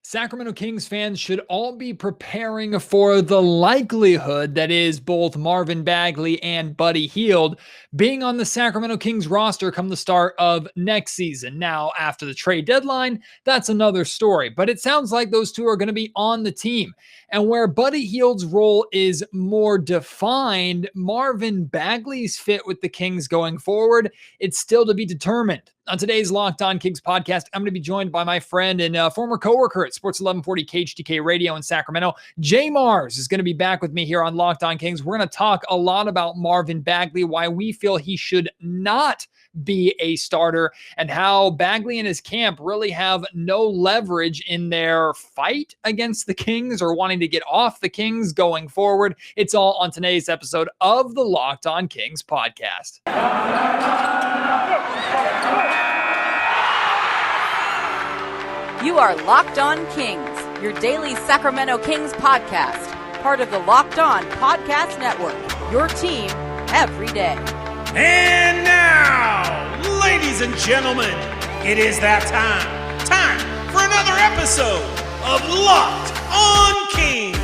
Sacramento Kings fans should all be preparing for the likelihood that is both Marvin Bagley and Buddy Hield being on the Sacramento Kings roster come the start of next season. Now, after the trade deadline, that's another story, but it sounds like those two are going to be on the team. And where Buddy Hield's role is more defined, Marvin Bagley's fit with the Kings going forward, it's still to be determined. On today's Locked On Kings podcast, I'm going to be joined by my friend and former coworker at Sports 1140 KHTK Radio in Sacramento. JayMarZZ is going to be back with me here on Locked On Kings. We're going to talk a lot about Marvin Bagley, why we feel he should not be a starter, and how Bagley and his camp really have no leverage in their fight against the Kings or wanting to get off the Kings going forward. It's all on today's episode of the Locked On Kings podcast. You are Locked On Kings, your daily Sacramento Kings podcast, part of the Locked On Podcast Network, your team every day. And now, ladies and gentlemen, it is that time for another episode of Locked On Kings.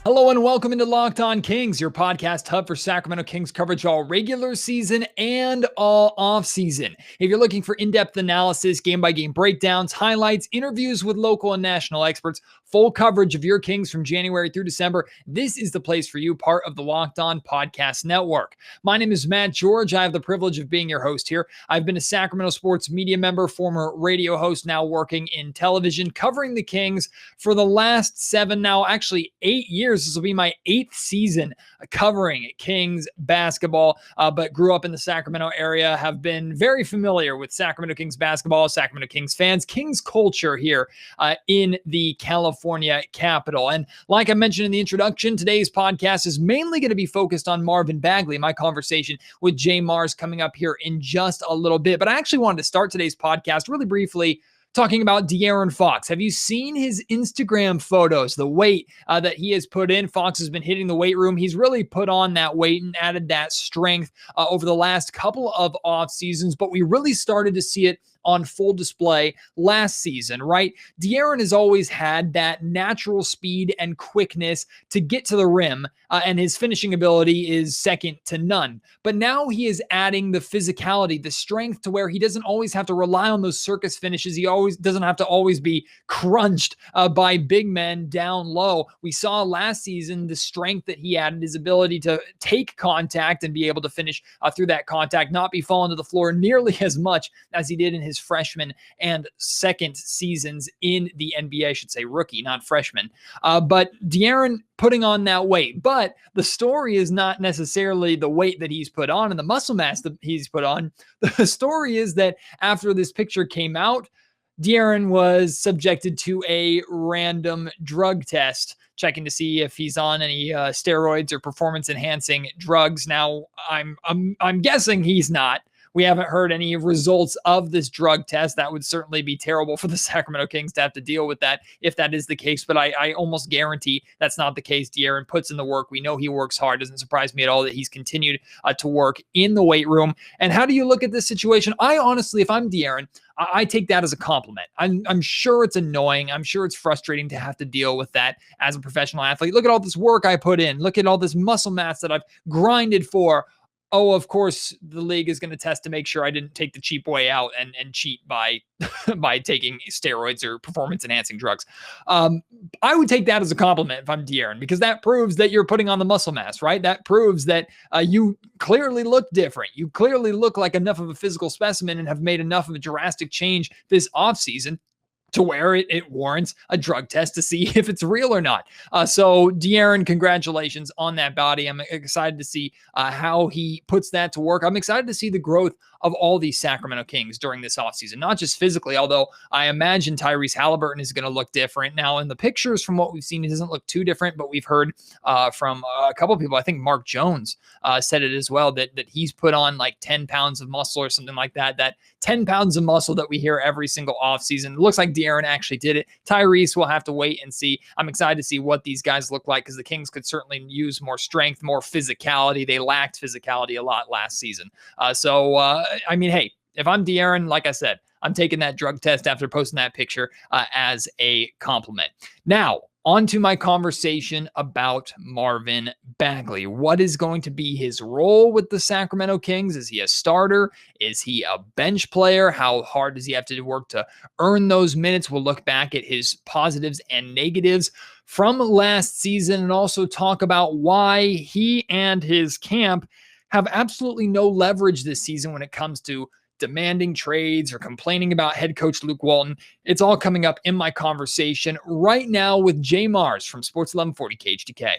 Hello and welcome into Locked On Kings, your podcast hub for Sacramento Kings coverage all regular season and all off season. If you're looking for in-depth analysis, game-by-game breakdowns, highlights, interviews with local and national experts, full coverage of your Kings from January through December, this is the place for you, part of the Locked On Podcast Network. My name is Matt George. I have the privilege of being your host here. I've been a Sacramento sports media member, former radio host, now working in television, covering the Kings for the last 8 years. This will be my 8th season covering Kings basketball, but grew up in the Sacramento area, have been very familiar with Sacramento Kings basketball, Sacramento Kings fans, Kings culture here in the California capital. And like I mentioned in the introduction, today's podcast is mainly going to be focused on Marvin Bagley, my conversation with JayMarZZ coming up here in just a little bit. But I actually wanted to start today's podcast really briefly talking about De'Aaron Fox. Have you seen his Instagram photos, the weight that he has put in? Fox has been hitting the weight room. He's really put on that weight and added that strength over the last couple of off seasons, but we really started to see it on full display last season, right? De'Aaron has always had that natural speed and quickness to get to the rim, and his finishing ability is second to none. But now he is adding the physicality, the strength to where he doesn't always have to rely on those circus finishes. He always doesn't have to always be crunched by big men down low. We saw last season the strength that he added, his ability to take contact and be able to finish through that contact, not be falling to the floor nearly as much as he did in his freshman and second seasons in the NBA. I should say rookie, not freshman. But De'Aaron putting on that weight. But the story is not necessarily the weight that he's put on and the muscle mass that he's put on. The story is that after this picture came out, De'Aaron was subjected to a random drug test, checking to see if he's on any steroids or performance-enhancing drugs. Now, I'm guessing he's not. We haven't heard any results of this drug test. That would certainly be terrible for the Sacramento Kings to have to deal with that if that is the case. But I almost guarantee that's not the case. De'Aaron puts in the work. We know he works hard. Doesn't surprise me at all that he's continued to work in the weight room. And how do you look at this situation? I honestly, if I'm De'Aaron, I take that as a compliment. I'm sure it's annoying. I'm sure it's frustrating to have to deal with that as a professional athlete. Look at all this work I put in. Look at all this muscle mass that I've grinded for. Oh, of course, the league is going to test to make sure I didn't take the cheap way out and cheat by by taking steroids or performance-enhancing drugs. I would take that as a compliment if I'm De'Aaron, because that proves that you're putting on the muscle mass, right? That proves that you clearly look different. You clearly look like enough of a physical specimen and have made enough of a drastic change this offseason to where it warrants a drug test to see if it's real or not. So De'Aaron, congratulations on that body. I'm excited to see how he puts that to work. I'm excited to see the growth of all these Sacramento Kings during this offseason, not just physically, although I imagine Tyrese Halliburton is going to look different. Now, in the pictures from what we've seen, he doesn't look too different, but we've heard from a couple of people, I think Mark Jones said it as well, that he's put on like 10 pounds of muscle or something like that. That 10 pounds of muscle that we hear every single offseason. It looks like De'Aaron actually did it. Tyrese will have to wait and see. I'm excited to see what these guys look like because the Kings could certainly use more strength, more physicality. They lacked physicality a lot last season. I mean, hey, if I'm De'Aaron, like I said, I'm taking that drug test after posting that picture as a compliment. Now, on to my conversation about Marvin Bagley. What is going to be his role with the Sacramento Kings? Is he a starter? Is he a bench player? How hard does he have to work to earn those minutes? We'll look back at his positives and negatives from last season and also talk about why he and his camp have absolutely no leverage this season when it comes to demanding trades or complaining about head coach Luke Walton. It's all coming up in my conversation right now with JayMarZZ from Sports 1140 KHTK.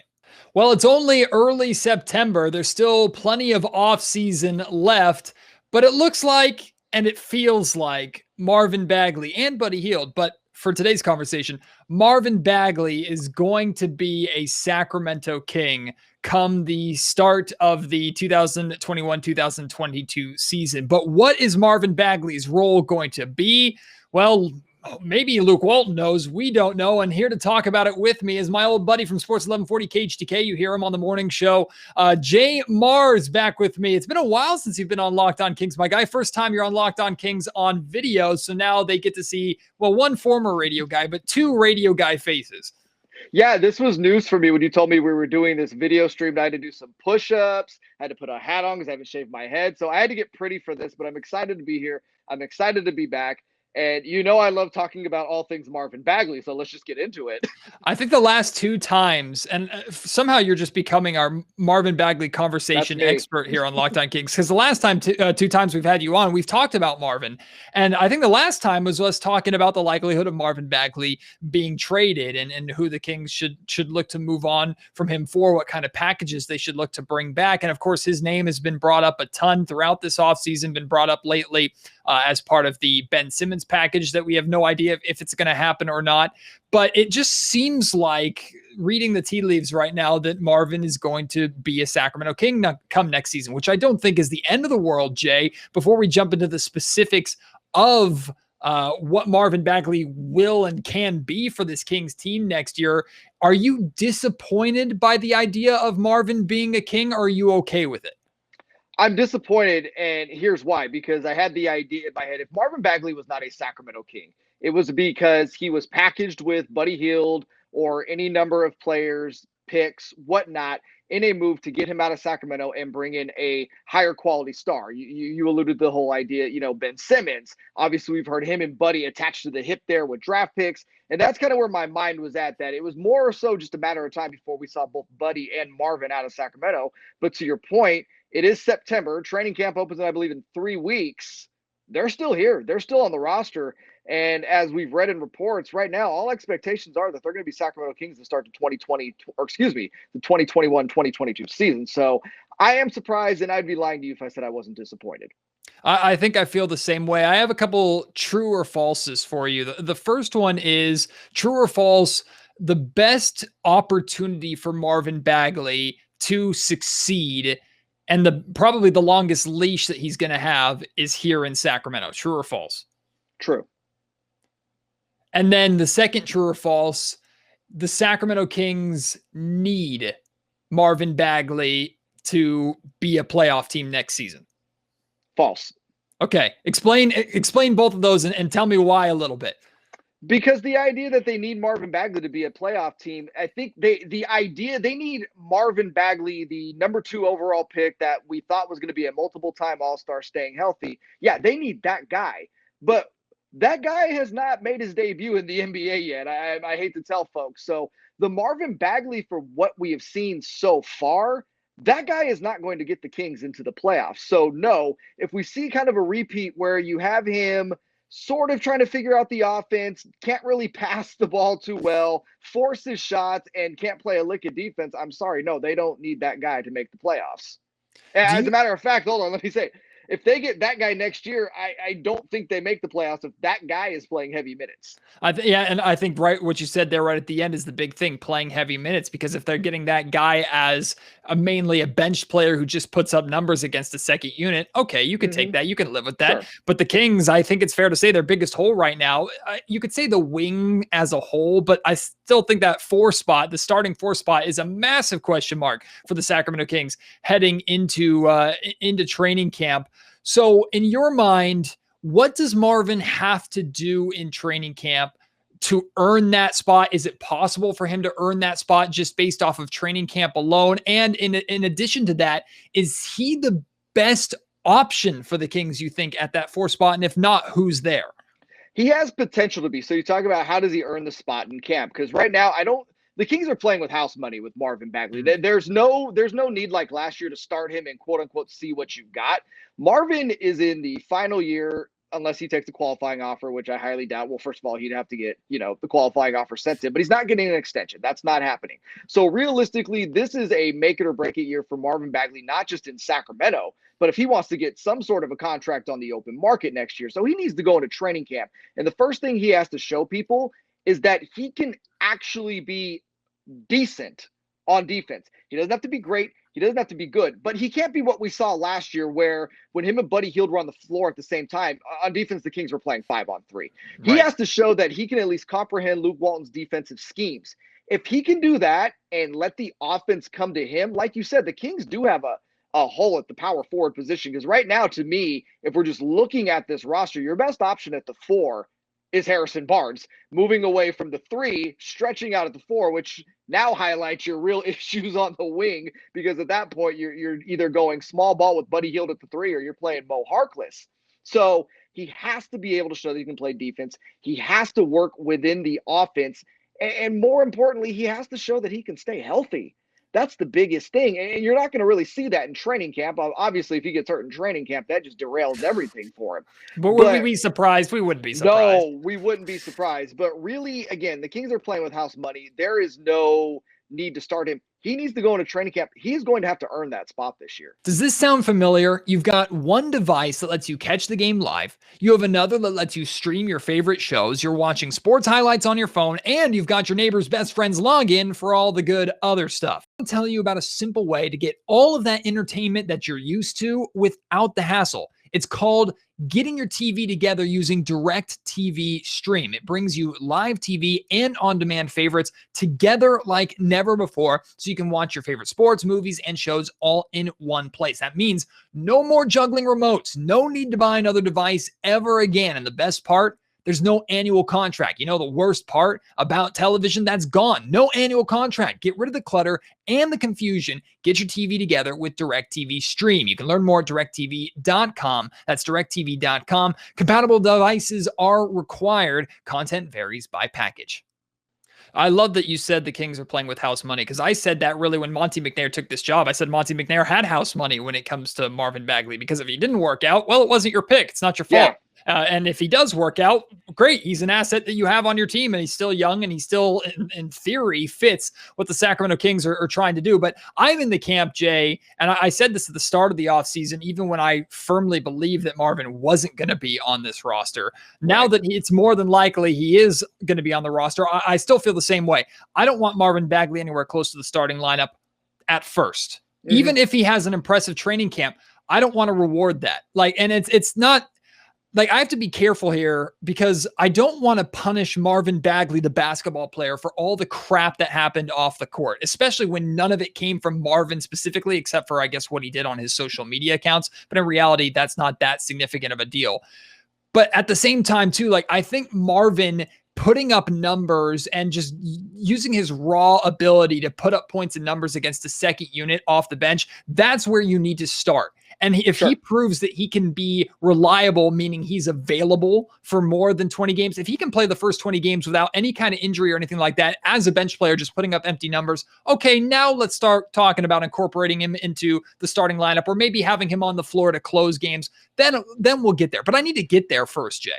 Well, it's only early September. There's still plenty of off-season left, but it looks like and it feels like Marvin Bagley and Buddy Hield, but for today's conversation, Marvin Bagley is going to be a Sacramento King come the start of the 2021-2022 season. But what is Marvin Bagley's role going to be? Well, maybe Luke Walton knows. We don't know. And here to talk about it with me is my old buddy from Sports 1140 KHTK. You hear him on the morning show. JayMarZZ back with me. It's been a while since you've been on Locked On Kings, my guy. First time you're on Locked On Kings on video. So now they get to see, well, one former radio guy, but two radio guy faces. Yeah, this was news for me when you told me we were doing this video stream. I had to do some push-ups. I had to put a hat on because I haven't shaved my head. So I had to get pretty for this, but I'm excited to be here. I'm excited to be back. And you know I love talking about all things Marvin Bagley, so let's just get into it. I think the last two times, and somehow you're just becoming our Marvin Bagley conversation expert here on Locked On Kings, because the last time, two times we've had you on, we've talked about Marvin. And I think the last time was us talking about the likelihood of Marvin Bagley being traded and who the Kings should look to move on from him for, what kind of packages they should look to bring back. And of course, his name has been brought up a ton throughout this offseason, been brought up lately as part of the Ben Simmons package that we have no idea if it's going to happen or not. But it just seems like, reading the tea leaves right now, that Marvin is going to be a Sacramento King come next season, which I don't think is the end of the world, Jay. Before we jump into the specifics of what Marvin Bagley will and can be for this Kings team next year, are you disappointed by the idea of Marvin being a King, or are you okay with it? I'm disappointed, and here's why. Because I had the idea in my head, if Marvin Bagley was not a Sacramento King, it was because he was packaged with Buddy Hield or any number of players, picks, whatnot, in a move to get him out of Sacramento and bring in a higher quality star. You alluded to the whole idea, Ben Simmons. Obviously, we've heard him and Buddy attached to the hip there with draft picks. And that's kind of where my mind was at, that it was more or so just a matter of time before we saw both Buddy and Marvin out of Sacramento. But to your point, it is September. Training camp opens, I believe, in 3 weeks. They're still here. They're still on the roster. And as we've read in reports right now, all expectations are that they're going to be Sacramento Kings to start the 2021-2022 season. So I am surprised, and I'd be lying to you if I said I wasn't disappointed. I think I feel the same way. I have a couple true or falses for you. The first one is true or false. The best opportunity for Marvin Bagley to succeed and probably the longest leash that he's going to have is here in Sacramento. True or false? True. And then the second true or false, the Sacramento Kings need Marvin Bagley to be a playoff team next season. False. Okay. Explain both of those and tell me why a little bit. Because the idea that they need Marvin Bagley to be a playoff team, I think they need Marvin Bagley, the number 2 overall pick that we thought was going to be a multiple-time All-Star, staying healthy. Yeah, they need that guy. But that guy has not made his debut in the NBA yet. I hate to tell folks. So the Marvin Bagley, for what we have seen so far, that guy is not going to get the Kings into the playoffs. So no, if we see kind of a repeat where you have him sort of trying to figure out the offense, can't really pass the ball too well, forces shots, and can't play a lick of defense, I'm sorry, no, they don't need that guy to make the playoffs. As a matter of fact, hold on, let me say, if they get that guy next year, I don't think they make the playoffs if that guy is playing heavy minutes. And I think what you said there right at the end is the big thing, playing heavy minutes, because if they're getting that guy as mainly a bench player who just puts up numbers against a second unit, okay, you can take that. You can live with that. Sure. But the Kings, I think it's fair to say their biggest hole right now, you could say the wing as a whole, but I still think that the starting 4 spot is a massive question mark for the Sacramento Kings heading into training camp. So in your mind, What does Marvin have to do in training camp to earn that spot? Is it possible for him to earn that spot just based off of training camp alone? And in addition to that, is he the best option for the Kings, you think, at that 4 spot? And if not, who's there? He has potential to be. So you talk about how does he earn the spot in camp? Because right now, the Kings are playing with house money with Marvin Bagley. There's no need like last year to start him and quote unquote see what you've got. Marvin is in the final year, unless he takes the qualifying offer, which I highly doubt. Well, first of all, he'd have to get, the qualifying offer sent to him, but he's not getting an extension. That's not happening. So realistically, this is a make it or break it year for Marvin Bagley, not just in Sacramento, but if he wants to get some sort of a contract on the open market next year. So he needs to go into training camp. And the first thing he has to show people is that he can actually be decent on defense. He doesn't have to be great. He doesn't have to be good, but he can't be what we saw last year where when him and Buddy Hield were on the floor at the same time, on defense, the Kings were playing 5-on-3. He has to show that he can at least comprehend Luke Walton's defensive schemes. If he can do that and let the offense come to him, like you said, the Kings do have a hole at the power forward position, because right now, to me, if we're just looking at this roster, your best option at the 4 is Harrison Barnes, moving away from the 3, stretching out at the 4, which now highlights your real issues on the wing, because at that point you're either going small ball with Buddy Hield at the 3 or you're playing Mo Harkless. So he has to be able to show that he can play defense. He has to work within the offense. And more importantly, he has to show that he can stay healthy. That's the biggest thing. And you're not going to really see that in training camp. Obviously, if he gets hurt in training camp, that just derails everything for him. But would we be surprised? We wouldn't be surprised. No, we wouldn't be surprised. But really, again, the Kings are playing with house money. There is no need to start him. He needs to go into training camp. He's going to have to earn that spot this year. Does this sound familiar? You've got one device that lets you catch the game live. You have another that lets you stream your favorite shows. You're watching sports highlights on your phone, and you've got your neighbor's best friend's login for all the good other stuff. I'll tell you about a simple way to get all of that entertainment that you're used to without the hassle. It's called getting your TV together using DirecTV Stream. It brings you live TV and on-demand favorites together like never before, so you can watch your favorite sports, movies, and shows all in one place. That means no more juggling remotes, no need to buy another device ever again. And the best part, there's no annual contract. You know, the worst part about television, that's gone. No annual contract. Get rid of the clutter and the confusion. Get your TV together with DirecTV Stream. You can learn more at directtv.com. That's directtv.com. Compatible devices are required. Content varies by package. I love that you said the Kings are playing with house money, because I said that really when Monte McNair took this job. I said Monte McNair had house money when it comes to Marvin Bagley, because if he didn't work out, well, it wasn't your pick. It's not your fault. And if he does work out, great. He's an asset that you have on your team, and he's still young, and he still, in theory, fits what the Sacramento Kings are trying to do. But I'm in the camp, Jay, and I said this at the start of the offseason, even when I firmly believed that Marvin wasn't going to be on this roster. Now that it's more than likely he is going to be on the roster, I still feel the same way. I don't want Marvin Bagley anywhere close to the starting lineup at first. Even if he has an impressive training camp, I don't want to reward that. And it's not... I have to be careful here, because I don't want to punish Marvin Bagley, the basketball player, for all the crap that happened off the court, especially when none of it came from Marvin specifically, except for, I guess, what he did on his social media accounts. But in reality, that's not that significant of a deal. But at the same time, too, I think Marvin putting up numbers and just using his raw ability to put up points and numbers against the second unit off the bench, that's where you need to start. And if he proves that he can be reliable, meaning he's available for more than 20 games, if he can play the first 20 games without any kind of injury or anything like that, as a bench player, just putting up empty numbers, okay, now let's start talking about incorporating him into the starting lineup, or maybe having him on the floor to close games. Then we'll get there. But I need to get there first, Jay.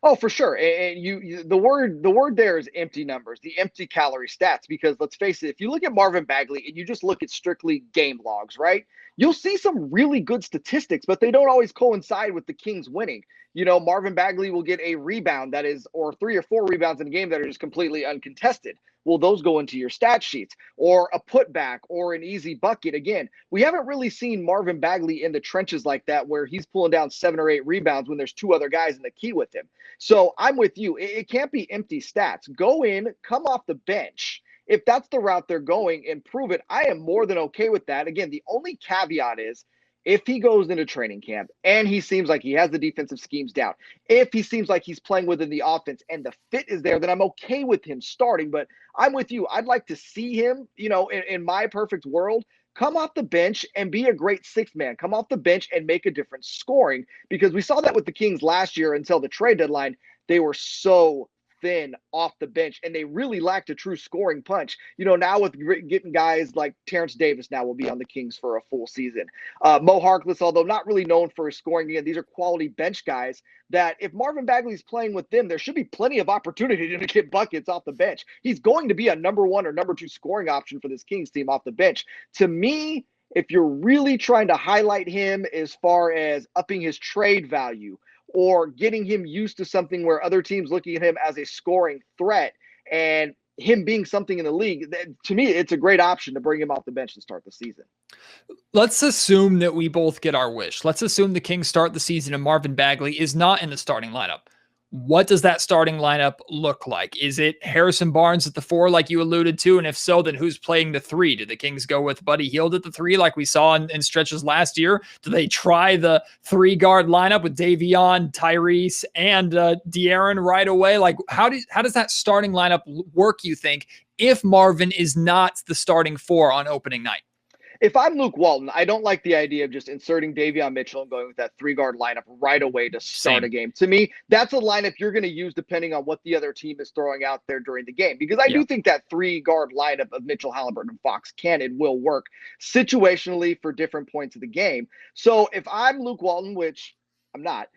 Oh, for sure. And the word there is empty numbers, the empty calorie stats, because let's face it, if you look at Marvin Bagley and you just look at strictly game logs, right? You'll see some really good statistics, but they don't always coincide with the Kings winning. Marvin Bagley will get a rebound or 3 or 4 rebounds in a game that are just completely uncontested. Well, those go into your stat sheets, or a putback or an easy bucket. Again, we haven't really seen Marvin Bagley in the trenches like that, where he's pulling down 7 or 8 rebounds when there's 2 other guys in the key with him. So I'm with you. It can't be empty stats. Go in, come off the bench. If that's the route they're going, and prove it, I am more than okay with that. Again, the only caveat is if he goes into training camp and he seems like he has the defensive schemes down, if he seems like he's playing within the offense and the fit is there, then I'm okay with him starting. But I'm with you. I'd like to see him, in my perfect world, come off the bench and be a great sixth man. Come off the bench and make a difference scoring, because we saw that with the Kings last year until the trade deadline. They were so thin off the bench, and they really lacked a true scoring punch. Now with getting guys like Terrence Davis now will be on the Kings for a full season. Mo Harkless, although not really known for his scoring, again, these are quality bench guys that if Marvin Bagley's playing with them, there should be plenty of opportunity to get buckets off the bench. He's going to be a number 1 or number 2 scoring option for this Kings team off the bench. To me, if you're really trying to highlight him as far as upping his trade value, or getting him used to something where other teams looking at him as a scoring threat and him being something in the league, to me, it's a great option to bring him off the bench to start the season. Let's assume that we both get our wish. Let's assume the Kings start the season and Marvin Bagley is not in the starting lineup. What does that starting lineup look like? Is it Harrison Barnes at the 4, like you alluded to? And if so, then who's playing the 3? Do the Kings go with Buddy Hield at the 3, like we saw in stretches last year? Do they try the 3-guard lineup with Davion, Tyrese, and De'Aaron right away? Like, how does that starting lineup work, you think, if Marvin is not the starting 4 on opening night? If I'm Luke Walton, I don't like the idea of just inserting Davion Mitchell and going with that 3-guard lineup right away to start a game. To me, that's a lineup you're going to use depending on what the other team is throwing out there during the game. Because I do think that 3-guard lineup of Mitchell, Halliburton, and Fox can and will work situationally for different points of the game. So if I'm Luke Walton, which I'm not,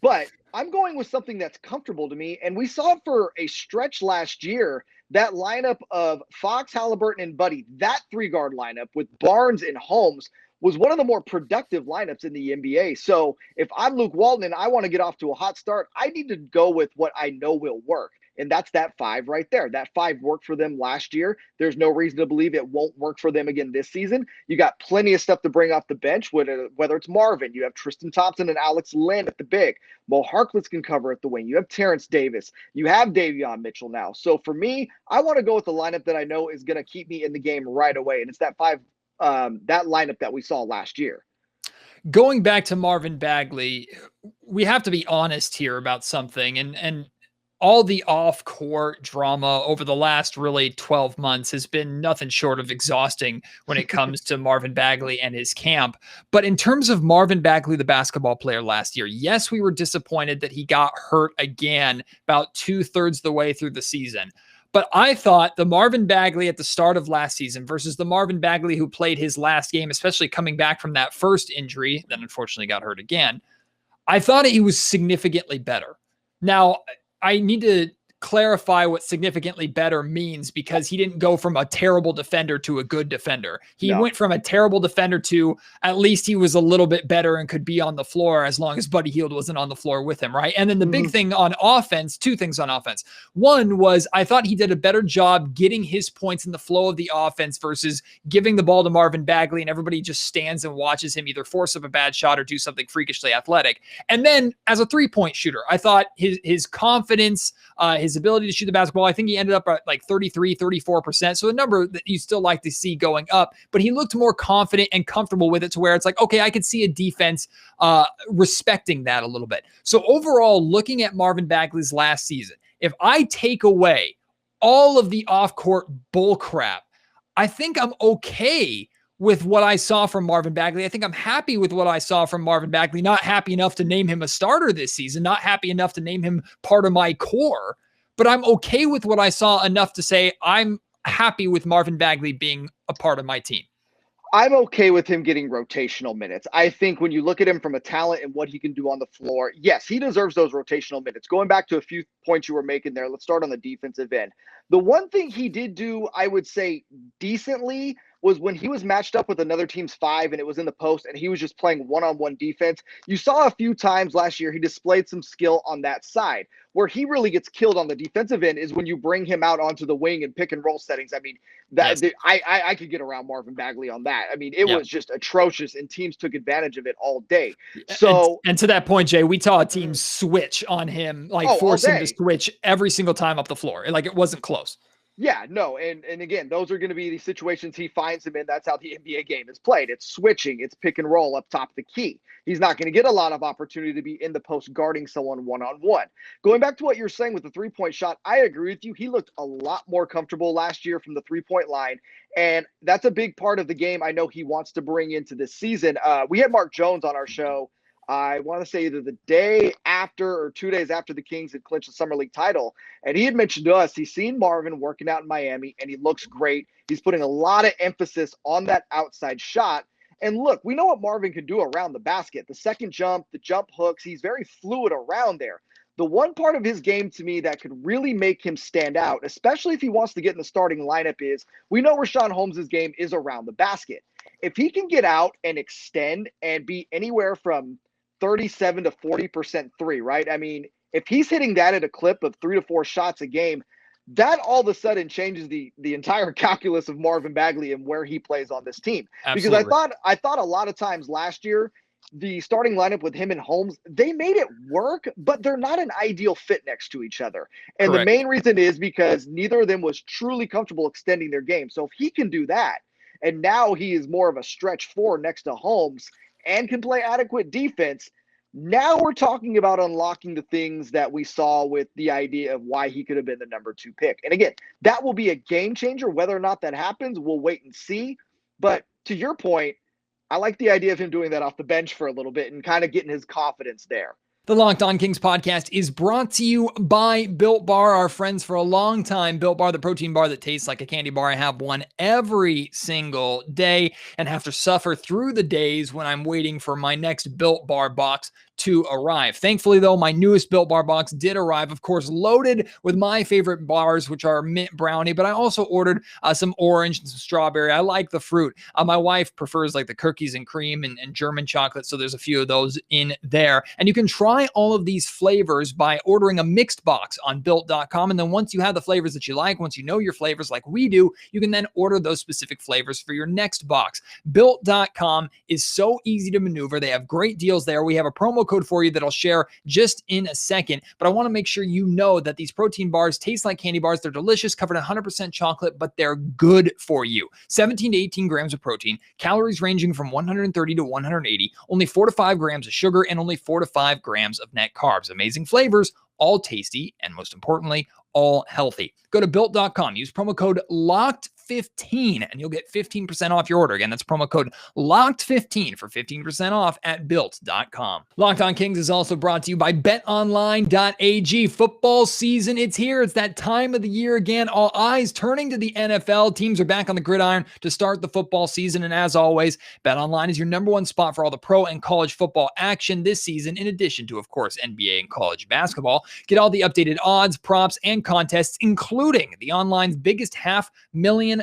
but I'm going with something that's comfortable to me. And we saw for a stretch last year, that lineup of Fox, Halliburton, and Buddy, that 3-guard lineup with Barnes and Holmes was one of the more productive lineups in the NBA. So if I'm Luke Walton and I want to get off to a hot start, I need to go with what I know will work. And that's that 5 right there. That 5 worked for them last year. There's no reason to believe it won't work for them again this season. You got plenty of stuff to bring off the bench, whether it's Marvin. You have Tristan Thompson and Alex Len at the big. Mo Harkless can cover at the wing. You have Terrence Davis. You have Davion Mitchell now. So for me, I want to go with the lineup that I know is going to keep me in the game right away. And it's that 5, that lineup that we saw last year. Going back to Marvin Bagley, we have to be honest here about something. And all the off-court drama over the last really 12 months has been nothing short of exhausting when it comes to Marvin Bagley and his camp. But in terms of Marvin Bagley, the basketball player last year, yes, we were disappointed that he got hurt again about 2/3 the way through the season. But I thought the Marvin Bagley at the start of last season versus the Marvin Bagley who played his last game, especially coming back from that first injury, then unfortunately got hurt again, I thought he was significantly better. Now, I need to clarify what significantly better means, because he didn't go from a terrible defender to a good defender. He went from a terrible defender to at least he was a little bit better and could be on the floor as long as Buddy Hield wasn't on the floor with him, right? And then the big thing on offense, 2 things on offense. One was I thought he did a better job getting his points in the flow of the offense versus giving the ball to Marvin Bagley and everybody just stands and watches him either force up a bad shot or do something freakishly athletic. And then as a 3-point shooter, I thought his confidence, his ability to shoot the basketball, I think he ended up at like 33, 34%. So a number that you still like to see going up, but he looked more confident and comfortable with it to where it's like, okay, I could see a defense respecting that a little bit. So overall, looking at Marvin Bagley's last season, if I take away all of the off-court bull crap, I think I'm okay with what I saw from Marvin Bagley. I think I'm happy with what I saw from Marvin Bagley. Not happy enough to name him a starter this season, not happy enough to name him part of my core, but I'm okay with what I saw enough to say I'm happy with Marvin Bagley being a part of my team. I'm okay with him getting rotational minutes. I think when you look at him from a talent and what he can do on the floor, yes, he deserves those rotational minutes. Going back to a few points you were making there, let's start on the defensive end. The one thing he did do, I would say, decently was when he was matched up with another team's 5 and it was in the post and he was just playing one-on-one defense. You saw a few times last year he displayed some skill on that side. Where he really gets killed on the defensive end is when you bring him out onto the wing and pick and roll settings. I mean, I could get around Marvin Bagley on that. I mean, it was just atrocious and teams took advantage of it all day. So and to that point, Jay, we saw a team switch on him, like force him to switch every single time up the floor. Like it wasn't close. Yeah, no, and again, those are going to be the situations he finds him in. That's how the NBA game is played. It's switching, it's pick and roll up top the key. He's not going to get a lot of opportunity to be in the post guarding someone one-on-one. Going back to what you're saying with the three-point shot, I agree with you. He looked a lot more comfortable last year from the three-point line, and that's a big part of the game I know he wants to bring into this season. We had Mark Jones on our show. I want to say either the day after or 2 days after the Kings had clinched the Summer League title. And he had mentioned to us, he's seen Marvin working out in Miami and he looks great. He's putting a lot of emphasis on that outside shot. And look, we know what Marvin can do around the basket. The second jump, the jump hooks, he's very fluid around there. The one part of his game to me that could really make him stand out, especially if he wants to get in the starting lineup, is we know Richaun Holmes' game is around the basket. If he can get out and extend and be anywhere from 37 to 40% three, right? I mean, if he's hitting that at a clip of 3 to 4 shots a game, that all of a sudden changes the entire calculus of Marvin Bagley and where he plays on this team. Absolutely. Because I thought a lot of times last year, the starting lineup with him and Holmes, they made it work, but they're not an ideal fit next to each other. And Correct. the main reason is because neither of them was truly comfortable extending their game. So if he can do that, and now he is more of a stretch four next to Holmes and can play adequate defense, now we're talking about unlocking the things that we saw with the idea of why he could have been the number 2 pick. And again, that will be a game changer. Whether or not that happens, we'll wait and see. But to your point, I like the idea of him doing that off the bench for a little bit and kind of getting his confidence there. The Locked On Kings podcast is brought to you by Built Bar, our friends for a long time. Built Bar, the protein bar that tastes like a candy bar. I have one every single day and have to suffer through the days when I'm waiting for my next Built Bar box to arrive. Thankfully, though, my newest Built Bar box did arrive, of course, loaded with my favorite bars, which are mint brownie, but I also ordered some orange and some strawberry. I like the fruit. My wife prefers like the cookies and cream and German chocolate, so there's a few of those in there. And you can try all of these flavors by ordering a mixed box on Built.com, and then once you have the flavors that you like, once you know your flavors like we do, you can then order those specific flavors for your next box. Built.com is so easy to maneuver. They have great deals there. We have a promo code for you that I'll share just in a second, but I want to make sure you know that these protein bars taste like candy bars. They're delicious, covered in 100% chocolate, but they're good for you. 17 to 18 grams of protein, calories ranging from 130 to 180, only 4 to 5 grams of sugar, and only 4 to 5 grams of net carbs. Amazing flavors, all tasty, and most importantly, all healthy. Go to Built.com, use promo code LOCKED15, and you'll get 15% off your order. Again, that's promo code LOCKED15 for 15% off at Built.com. Locked On Kings is also brought to you by BetOnline.ag. Football season, it's here. It's that time of the year again. All eyes turning to the NFL. Teams are back on the gridiron to start the football season, and as always, BetOnline is your number one spot for all the pro and college football action this season, in addition to, of course, NBA and college basketball. Get all the updated odds, props, and contests, including the online's biggest $500,000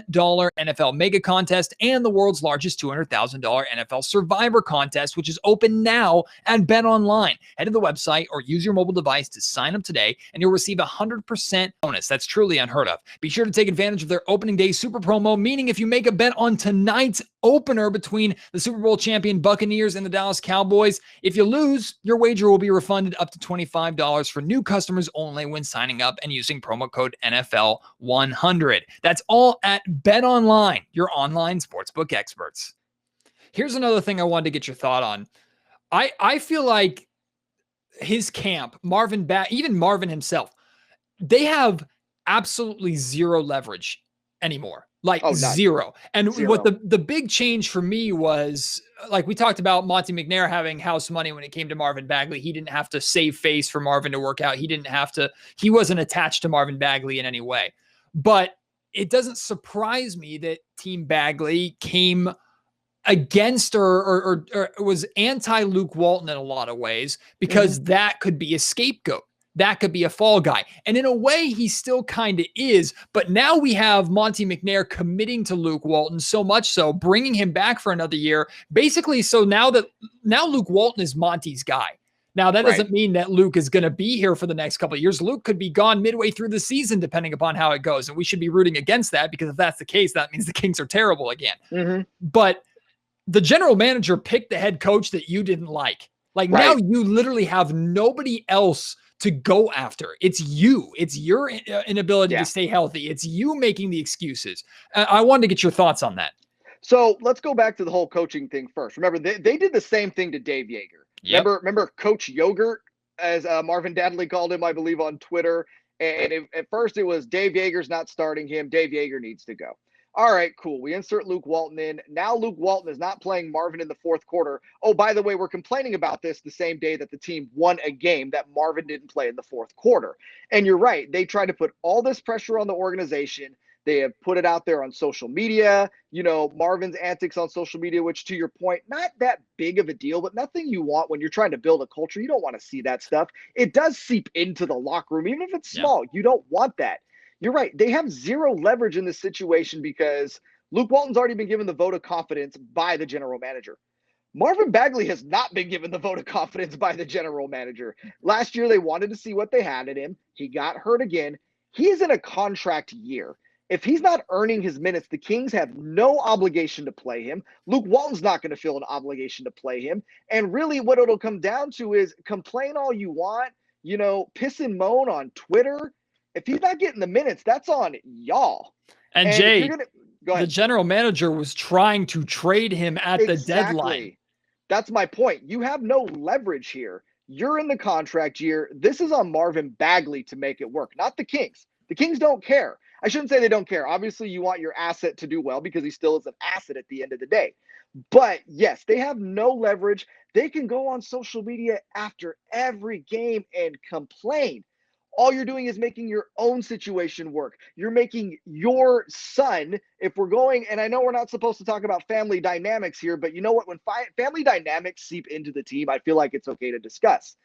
NFL mega contest and the world's largest $200,000 NFL Survivor contest, which is open now at BetOnline. Head to the website or use your mobile device to sign up today, and you'll receive a 100% bonus. That's truly unheard of. Be sure to take advantage of their opening day super promo, meaning if you make a bet on tonight's opener between the Super Bowl champion Buccaneers and the Dallas Cowboys, if you lose, your wager will be refunded up to $25 for new customers only when signing up and using promo code NFL100. That's all at BetOnline, your online sportsbook experts. Here's another thing I wanted to get your thought on. I feel like his camp, even Marvin himself, they have absolutely zero leverage anymore. Zero. And zero. What the big change for me was, like we talked about Monty McNair having house money when it came to Marvin Bagley. He didn't have to save face for Marvin to work out. He wasn't attached to Marvin Bagley in any way. But it doesn't surprise me that Team Bagley came against or was anti-Luke Walton in a lot of ways, because that could be a scapegoat. That could be a fall guy. And in a way, he still kind of is. But now we have Monty McNair committing to Luke Walton, so much so, bringing him back for another year. Basically, so now Luke Walton is Monty's guy. Now, that doesn't mean that Luke is going to be here for the next couple of years. Luke could be gone midway through the season, depending upon how it goes. And we should be rooting against that, because if that's the case, that means the Kings are terrible again. But the general manager picked the head coach that you didn't like. Now you literally have nobody else to go after. It's you. It's your inability Yeah. to stay healthy. It's you making the excuses. I wanted to get your thoughts on that. So let's go back to the whole coaching thing first. Remember, they did the same thing to Dave Yeager. Yep. Remember Coach Yogurt, as Marvin Bagley called him, I believe, on Twitter. And at first it was Dave Yeager's not starting him. Dave Yeager needs to go. All right, cool. We insert Luke Walton in. Now Luke Walton is not playing Marvin in the fourth quarter. Oh, by the way, we're complaining about this the same day that the team won a game that Marvin didn't play in the fourth quarter. And you're right. They tried to put all this pressure on the organization. They have put it out there on social media, Marvin's antics on social media, which, to your point, not that big of a deal, but nothing you want when you're trying to build a culture. You don't want to see that stuff. It does seep into the locker room, even if it's small. You don't want that. You're right. They have zero leverage in this situation because Luke Walton's already been given the vote of confidence by the general manager. Marvin Bagley has not been given the vote of confidence by the general manager. Last year, they wanted to see what they had in him. He got hurt again. He is in a contract year. If he's not earning his minutes, the Kings have no obligation to play him. Luke Walton's not going to feel an obligation to play him. And really what it'll come down to is complain all you want, piss and moan on Twitter. If he's not getting the minutes, that's on y'all. And Jay, the general manager was trying to trade him at the deadline. That's my point. You have no leverage here. You're in the contract year. This is on Marvin Bagley to make it work, not the Kings. The Kings don't care. I shouldn't say they don't care. Obviously, you want your asset to do well because he still is an asset at the end of the day. But yes, they have no leverage. They can go on social media after every game and complain. All you're doing is making your own situation work. You're making your son, if we're going, and I know we're not supposed to talk about family dynamics here, but you know what? When family dynamics seep into the team, I feel like it's okay to discuss.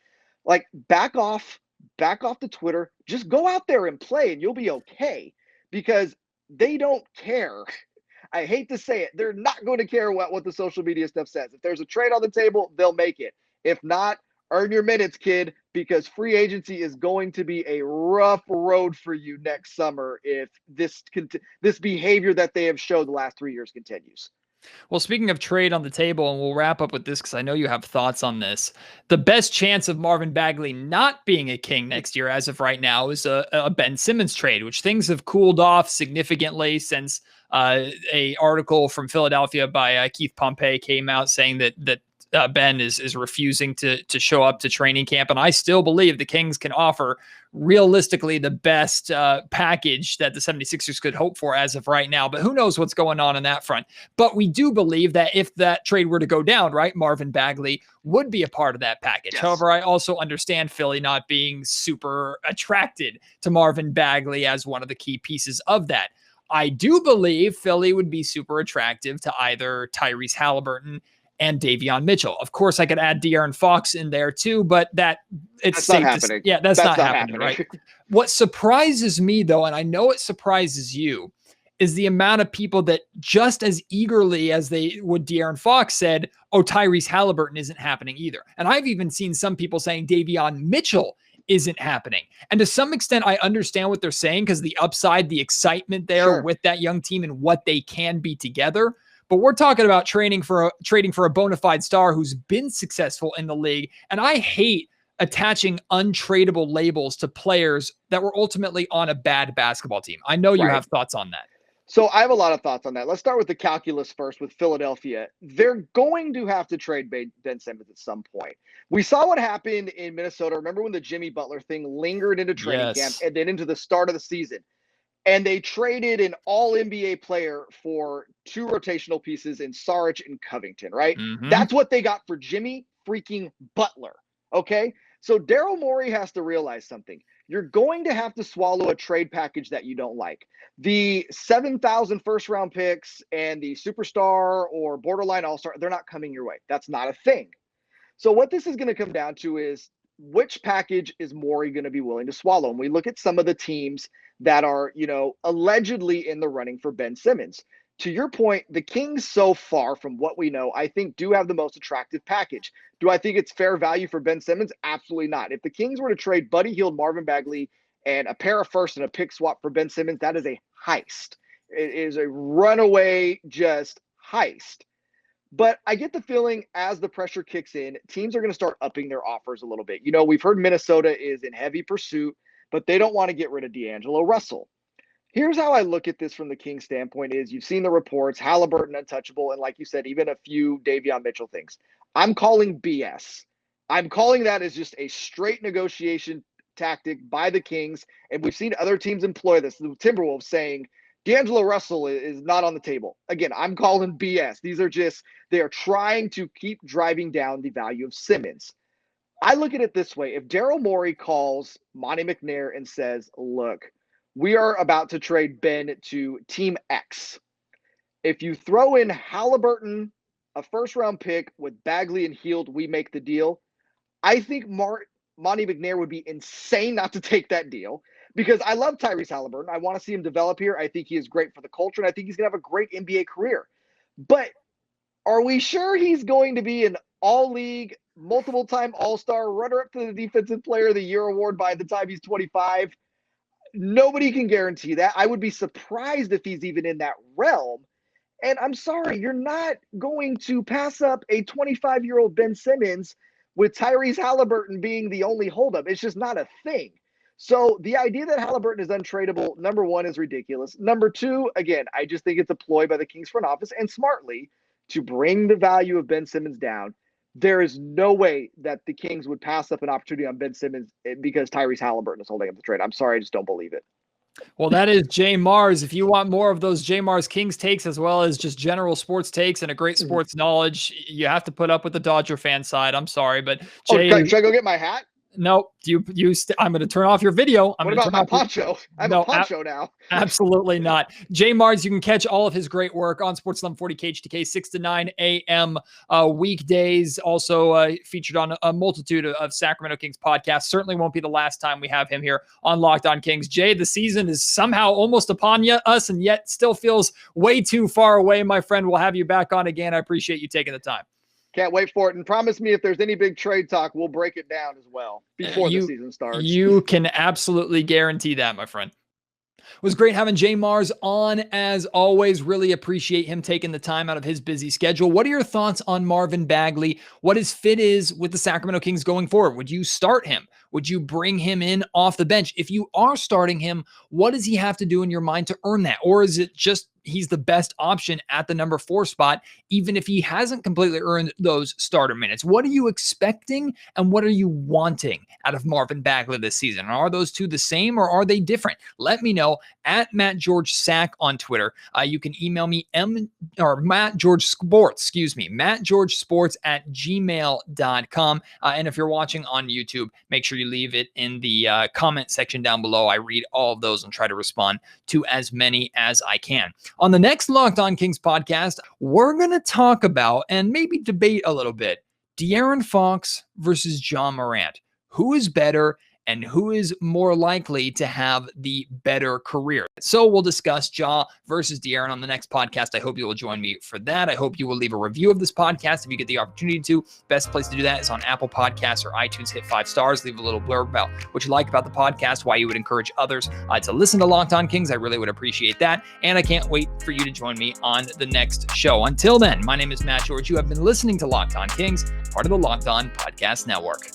Like, back off the Twitter. Just go out there and play, and you'll be okay. Because they don't care. I hate to say it. They're not going to care what the social media stuff says. If there's a trade on the table, they'll make it. If not, earn your minutes, kid, because free agency is going to be a rough road for you next summer if this behavior that they have showed the last 3 years continues. Well, speaking of trade on the table, and we'll wrap up with this because I know you have thoughts on this. The best chance of Marvin Bagley not being a King next year, as of right now, is a Ben Simmons trade, which things have cooled off significantly since a article from Philadelphia by Keith Pompey came out saying that Ben is refusing to show up to training camp. And I still believe the Kings can offer realistically the best package that the 76ers could hope for as of right now. But who knows what's going on that front. But we do believe that if that trade were to go down, right, Marvin Bagley would be a part of that package. Yes. However, I also understand Philly not being super attracted to Marvin Bagley as one of the key pieces of that. I do believe Philly would be super attractive to either Tyrese Halliburton and Davion Mitchell. Of course, I could add De'Aaron Fox in there too, but that's safe not happening. That's not happening, right? What surprises me, though, and I know it surprises you, is the amount of people that just as eagerly as they would De'Aaron Fox said, oh, Tyrese Halliburton isn't happening either. And I've even seen some people saying Davion Mitchell isn't happening. And to some extent, I understand what they're saying because the upside, the excitement there with that young team and what they can be together. But we're talking about trading for a bona fide star who's been successful in the league. And I hate attaching untradeable labels to players that were ultimately on a bad basketball team. I know you have thoughts on that. So I have a lot of thoughts on that. Let's start with the calculus first with Philadelphia. They're going to have to trade Ben Simmons at some point. We saw what happened in Minnesota. Remember when the Jimmy Butler thing lingered into training camp and then into the start of the season? And they traded an all-NBA player for two rotational pieces in Saric and Covington, right? Mm-hmm. That's what they got for Jimmy freaking Butler, okay? So Daryl Morey has to realize something. You're going to have to swallow a trade package that you don't like. The 7,000 first-round picks and the superstar or borderline all-star, they're not coming your way. That's not a thing. So what this is going to come down to is which package is Morey going to be willing to swallow? And we look at some of the teams that are, allegedly in the running for Ben Simmons. To your point, the Kings so far from what we know, I think do have the most attractive package. Do I think it's fair value for Ben Simmons? Absolutely not. If the Kings were to trade Buddy Hield, Marvin Bagley, and a pair of first and a pick swap for Ben Simmons, that is a heist. It is a runaway just heist. But I get the feeling as the pressure kicks in, teams are going to start upping their offers a little bit. You know, we've heard Minnesota is in heavy pursuit, but they don't want to get rid of D'Angelo Russell. Here's how I look at this from the Kings standpoint is you've seen the reports, Halliburton untouchable, and like you said, even a few Davion Mitchell things. I'm calling BS. I'm calling that as just a straight negotiation tactic by the Kings, and we've seen other teams employ this. The Timberwolves saying D'Angelo Russell is not on the table. Again, I'm calling BS. These are just, they are trying to keep driving down the value of Simmons. I look at it this way. If Daryl Morey calls Monty McNair and says, look, we are about to trade Ben to Team X. If you throw in Halliburton, a first-round pick with Bagley and Hield, we make the deal. I think Monty McNair would be insane not to take that deal because I love Tyrese Halliburton. I want to see him develop here. I think he is great for the culture, and I think he's going to have a great NBA career. But are we sure he's going to be an all-league, multiple-time all-star, runner-up to the Defensive Player of the Year award by the time he's 25? Nobody can guarantee that. I would be surprised if he's even in that realm. And I'm sorry, you're not going to pass up a 25-year-old Ben Simmons with Tyrese Halliburton being the only holdup. It's just not a thing. So the idea that Halliburton is untradeable, number one, is ridiculous. Number two, again, I just think it's a ploy by the Kings front office and smartly to bring the value of Ben Simmons down. There is no way that the Kings would pass up an opportunity on Ben Simmons because Tyrese Halliburton is holding up the trade. I'm sorry, I just don't believe it. Well, that is JayMarZZ. If you want more of those JayMarZZ Kings takes, as well as just general sports takes and a great sports knowledge, you have to put up with the Dodger fan side. I'm sorry, but Jay, should I go get my hat? No, I'm going to turn off your video. What about my poncho? I have a poncho now. Absolutely not. JayMarZZ, you can catch all of his great work on Sports 1140 KHTK, 6 to 9 a.m. Weekdays. Also featured on a multitude of Sacramento Kings podcasts. Certainly won't be the last time we have him here on Locked On Kings. Jay, the season is somehow almost upon us and yet still feels way too far away. My friend, we'll have you back on again. I appreciate you taking the time. Can't wait for it. And promise me if there's any big trade talk, we'll break it down as well before the season starts. You can absolutely guarantee that, my friend. It was great having JayMarZZ on as always. Really appreciate him taking the time out of his busy schedule. What are your thoughts on Marvin Bagley? What his fit is with the Sacramento Kings going forward? Would you start him? Would you bring him in off the bench? If you are starting him, what does he have to do in your mind to earn that? Or is it just he's the best option at the number 4 spot, even if he hasn't completely earned those starter minutes? What are you expecting and what are you wanting out of Marvin Bagley this season? Are those two the same or are they different? Let me know at Matt George Sack on Twitter. You can email me Matt George Sports, mattgeorgesports@gmail.com. And if you're watching on YouTube, make sure you leave it in the comment section down below. I read all of those and try to respond to as many as I can. On the next Locked On Kings podcast, we're going to talk about and maybe debate a little bit De'Aaron Fox versus John Morant. Who is better and who is more likely to have the better career? So we'll discuss Ja versus De'Aaron on the next podcast. I hope you will join me for that. I hope you will leave a review of this podcast if you get the opportunity to. Best place to do that is on Apple Podcasts or iTunes. Hit 5 stars. Leave a little blurb about what you like about the podcast, why you would encourage others to listen to Locked On Kings. I really would appreciate that. And I can't wait for you to join me on the next show. Until then, my name is Matt George. You have been listening to Locked On Kings, part of the Locked On Podcast Network.